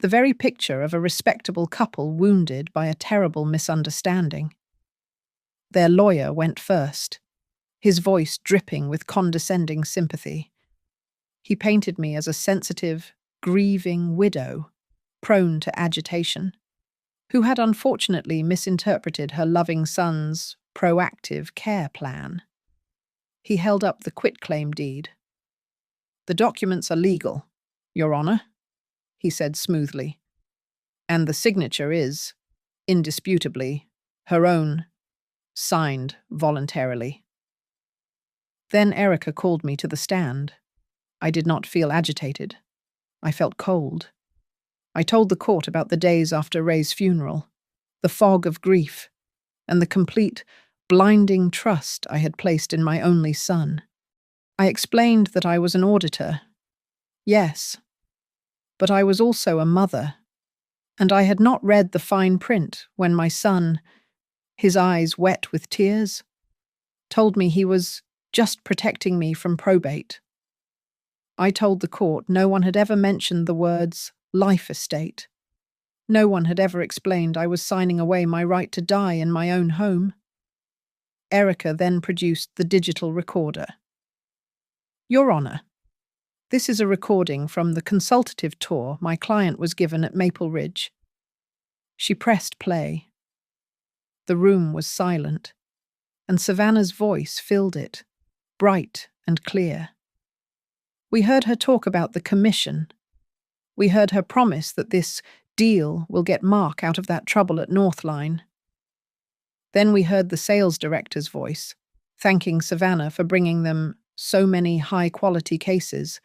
the very picture of a respectable couple wounded by a terrible misunderstanding. Their lawyer went first, his voice dripping with condescending sympathy. He painted me as a sensitive, grieving widow, prone to agitation, who had unfortunately misinterpreted her loving son's proactive care plan. He held up the quitclaim deed. "The documents are legal, Your Honor," he said smoothly, "and the signature is, indisputably, her own, signed voluntarily." Then Erica called me to the stand. I did not feel agitated. I felt cold. I told the court about the days after Ray's funeral, the fog of grief, and the complete, blinding trust I had placed in my only son. I explained that I was an auditor. Yes, but I was also a mother, and I had not read the fine print when my son, his eyes wet with tears, told me he was just protecting me from probate. I told the court no one had ever mentioned the words life estate. No one had ever explained I was signing away my right to die in my own home. Erica then produced the digital recorder. "Your Honor, this is a recording from the consultative tour my client was given at Maple Ridge." She pressed play. The room was silent, and Savannah's voice filled it, bright and clear. We heard her talk about the commission. We heard her promise that this deal will get Mark out of that trouble at Northline. Then we heard the sales director's voice, thanking Savannah for bringing them so many high-quality cases,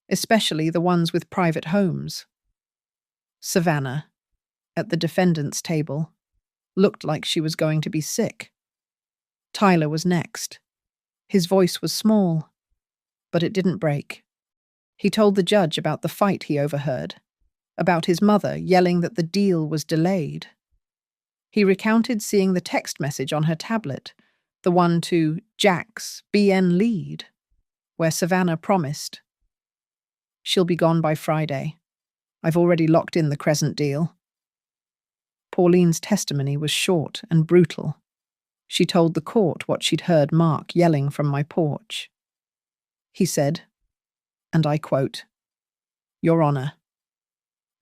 especially the ones with private homes. Savannah, at the defendant's table, looked like she was going to be sick. Tyler was next. His voice was small, but it didn't break. He told the judge about the fight he overheard, about his mother yelling that the deal was delayed. He recounted seeing the text message on her tablet, the one to Jack's BN lead, where Savannah promised, "She'll be gone by Friday. I've already locked in the Crescent deal." Pauline's testimony was short and brutal. She told the court what she'd heard Mark yelling from my porch. He said, and I quote, "Your Honor,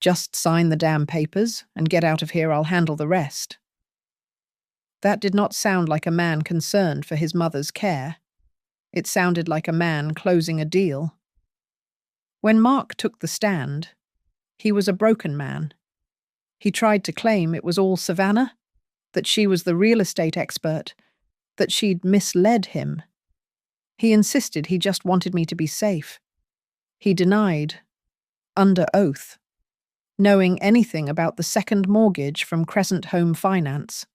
just sign the damn papers and get out of here, I'll handle the rest." That did not sound like a man concerned for his mother's care. It sounded like a man closing a deal. When Mark took the stand, he was a broken man. He tried to claim it was all Savannah, that she was the real estate expert, that she'd misled him. He insisted he just wanted me to be safe. He denied, under oath, knowing anything about the second mortgage from Crescent Home Finance.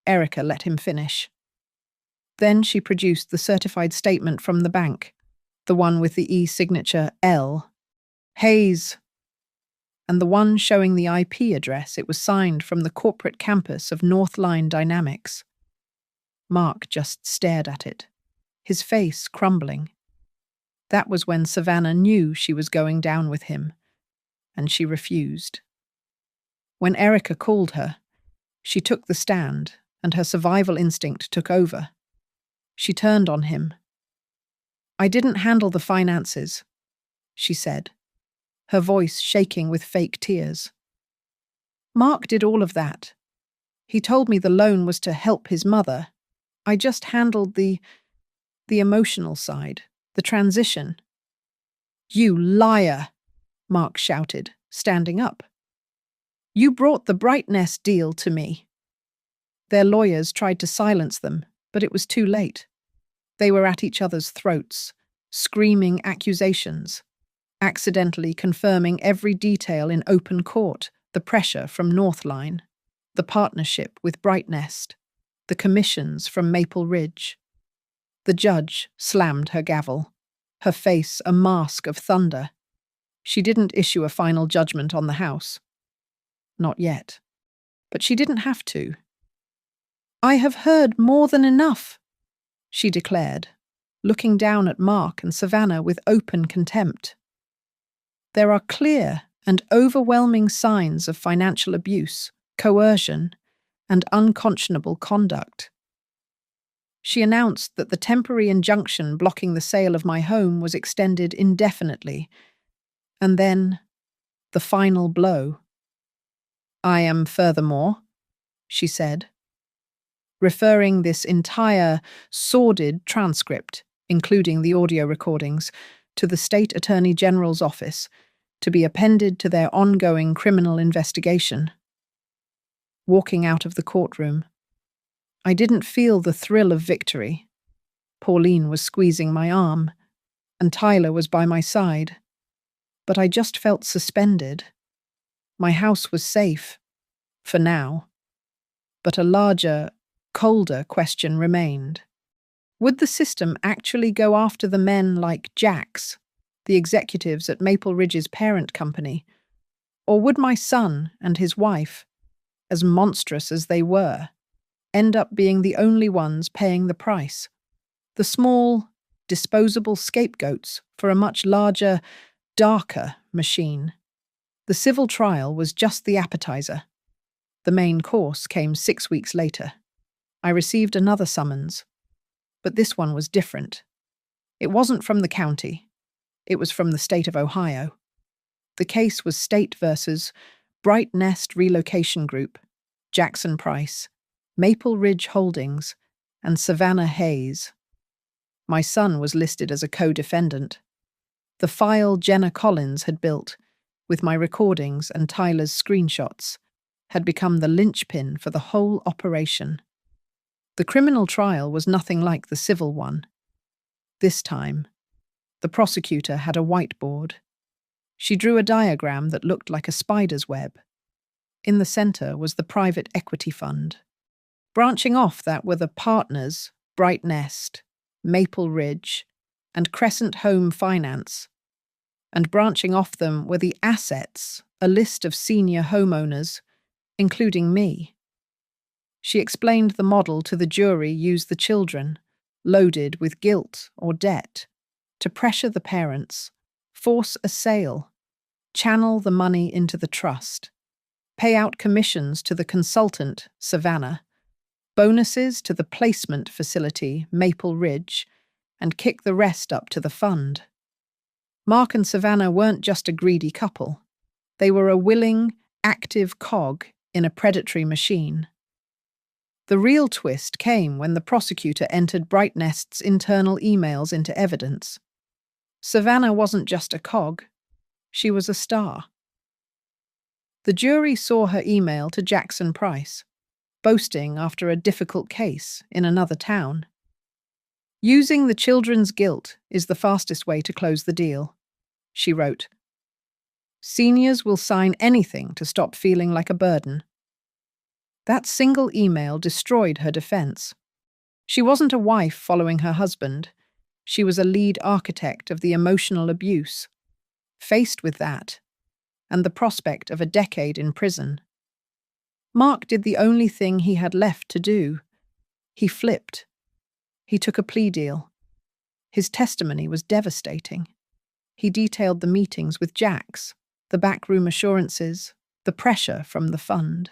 Erica let him finish. Then she produced the certified statement from the bank, the one with the e-signature L, Hayes, and the one showing the IP address it was signed from the corporate campus of Northline Dynamics. Mark just stared at it, his face crumbling. That was when Savannah knew she was going down with him, and she refused. When Erica called her, she took the stand, and her survival instinct took over. She turned on him. "I didn't handle the finances," she said, her voice shaking with fake tears. Mark did all of that. He told me the loan was to help his mother. I just handled the emotional side, the transition. You liar, Mark shouted, standing up. You brought the Brightnest deal to me. Their lawyers tried to silence them, but it was too late. They were at each other's throats, screaming accusations, accidentally confirming every detail in open court, the pressure from Northline, the partnership with Brightnest, the commissions from Maple Ridge. The judge slammed her gavel, her face a mask of thunder. She didn't issue a final judgment on the house. Not yet. But she didn't have to. I have heard more than enough, she declared, looking down at Mark and Savannah with open contempt. There are clear and overwhelming signs of financial abuse, coercion, and unconscionable conduct. She announced that the temporary injunction blocking the sale of my home was extended indefinitely, and then the final blow. I am furthermore, she said, referring this entire sordid transcript, including the audio recordings, to the State Attorney General's office to be appended to their ongoing criminal investigation. Walking out of the courtroom, I didn't feel the thrill of victory. Pauline was squeezing my arm, and Tyler was by my side. But I just felt suspended. My house was safe, for now. But a larger, colder question remained. Would the system actually go after the men like Jax, the executives at Maple Ridge's parent company? Or would my son and his wife, as monstrous as they were, end up being the only ones paying the price? The small, disposable scapegoats for a much larger, darker machine. The civil trial was just the appetizer. The main course came 6 weeks later. I received another summons, but this one was different. It wasn't from the county. It was from the state of Ohio. The case was State versus Brightnest Relocation Group, Jackson Price, Maple Ridge Holdings, and Savannah Hayes. My son was listed as a co-defendant. The file Jenna Collins had built, with my recordings and Tyler's screenshots, had become the linchpin for the whole operation. The criminal trial was nothing like the civil one. This time, the prosecutor had a whiteboard. She drew a diagram that looked like a spider's web. In the center was the private equity fund. Branching off that were the partners, Brightnest, Maple Ridge, and Crescent Home Finance. And branching off them were the assets, a list of senior homeowners, including me. She explained the model to the jury used the children, loaded with guilt or debt, to pressure the parents, force a sale, channel the money into the trust, pay out commissions to the consultant, Savannah, bonuses to the placement facility, Maple Ridge, and kick the rest up to the fund. Mark and Savannah weren't just a greedy couple. They were a willing, active cog in a predatory machine. The real twist came when the prosecutor entered Brightnest's internal emails into evidence. Savannah wasn't just a cog. She was a star. The jury saw her email to Jackson Price, boasting after a difficult case in another town. Using the children's guilt is the fastest way to close the deal, she wrote. Seniors will sign anything to stop feeling like a burden. That single email destroyed her defense. She wasn't a wife following her husband. She was a lead architect of the emotional abuse. Faced with that, and the prospect of a decade in prison, Mark did the only thing he had left to do. He flipped. He took a plea deal. His testimony was devastating. He detailed the meetings with Jax, the backroom assurances, the pressure from the fund.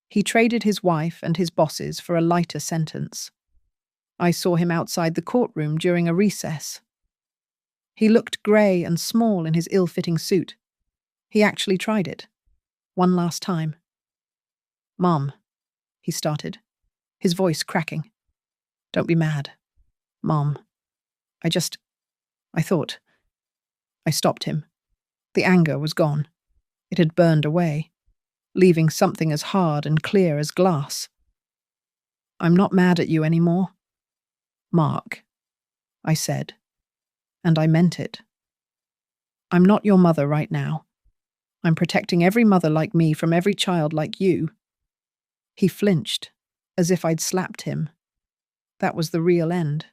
He traded his wife and his bosses for a lighter sentence. I saw him outside the courtroom during a recess. He looked grey and small in his ill-fitting suit. He actually tried it. One last time. Mom, he started, his voice cracking. Don't be mad. Mom, I thought. I stopped him. The anger was gone. It had burned away, leaving something as hard and clear as glass. I'm not mad at you anymore. Mark, I said, and I meant it. I'm not your mother right now. I'm protecting every mother like me from every child like you. He flinched, as if I'd slapped him. That was the real end.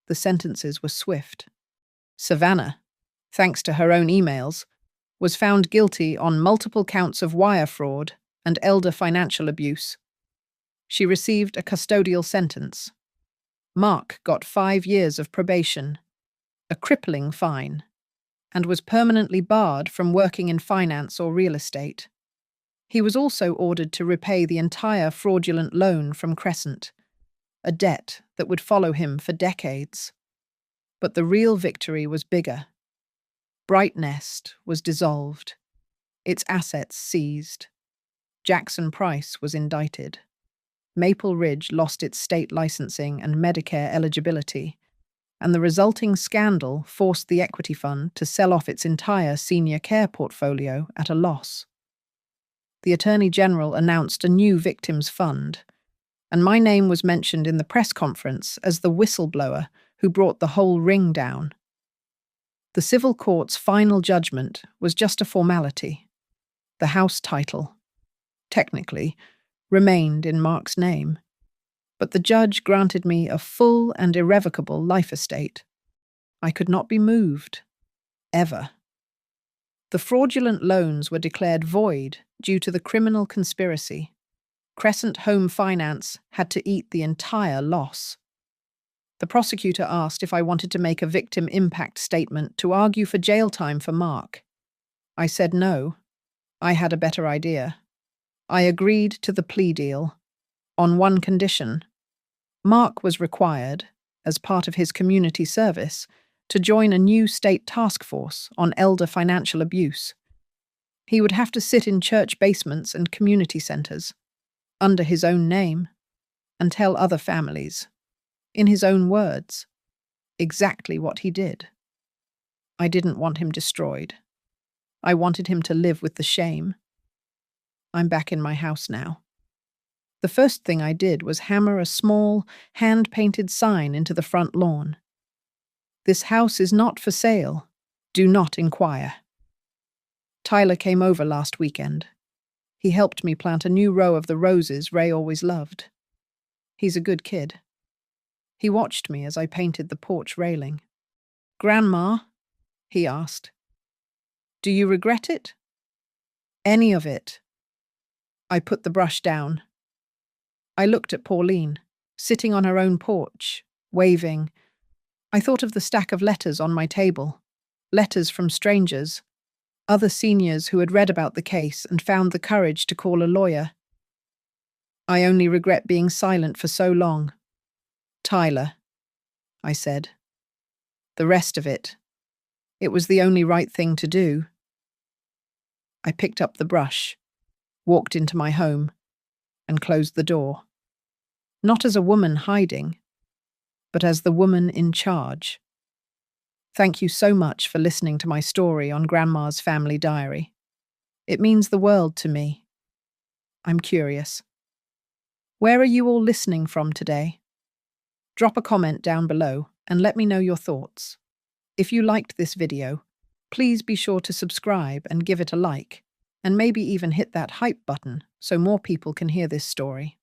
The sentences were swift. Savannah, thanks to her own emails, was found guilty on multiple counts of wire fraud and elder financial abuse. She received a custodial sentence. Mark got 5 years of probation, a crippling fine, and was permanently barred from working in finance or real estate. He was also ordered to repay the entire fraudulent loan from Crescent, a debt that would follow him for decades. But the real victory was bigger. Bright Nest was dissolved, its assets seized. Jackson Price was indicted. Maple Ridge lost its state licensing and Medicare eligibility, and the resulting scandal forced the equity fund to sell off its entire senior care portfolio at a loss. The Attorney General announced a new victims fund, and my name was mentioned in the press conference as the whistleblower who brought the whole ring down. The civil court's final judgment was just a formality. The house title, technically, remained in Mark's name, but the judge granted me a full and irrevocable life estate. I could not be moved, ever. The fraudulent loans were declared void due to the criminal conspiracy. Crescent Home Finance had to eat the entire loss. The prosecutor asked if I wanted to make a victim impact statement to argue for jail time for Mark. I said no. I had a better idea. I agreed to the plea deal, on one condition. Mark was required, as part of his community service, to join a new state task force on elder financial abuse. He would have to sit in church basements and community centers, under his own name, and tell other families, in his own words, exactly what he did. I didn't want him destroyed. I wanted him to live with the shame. I'm back in my house now. The first thing I did was hammer a small, hand-painted sign into the front lawn. This house is not for sale. Do not inquire. Tyler came over last weekend. He helped me plant a new row of the roses Ray always loved. He's a good kid. He watched me as I painted the porch railing. "Grandma," he asked, "do you regret it?" "Any of it." I put the brush down. I looked at Pauline, sitting on her own porch, waving. I thought of the stack of letters on my table, letters from strangers, other seniors who had read about the case and found the courage to call a lawyer. I only regret being silent for so long. Tyler, I said. The rest of it was the only right thing to do. I picked up the brush, walked into my home, and closed the door. Not as a woman hiding, but as the woman in charge. Thank you so much for listening to my story on Grandma's Family Diary. It means the world to me. I'm curious. Where are you all listening from today? Drop a comment down below and let me know your thoughts. If you liked this video, please be sure to subscribe and give it a like, and maybe even hit that hype button so more people can hear this story.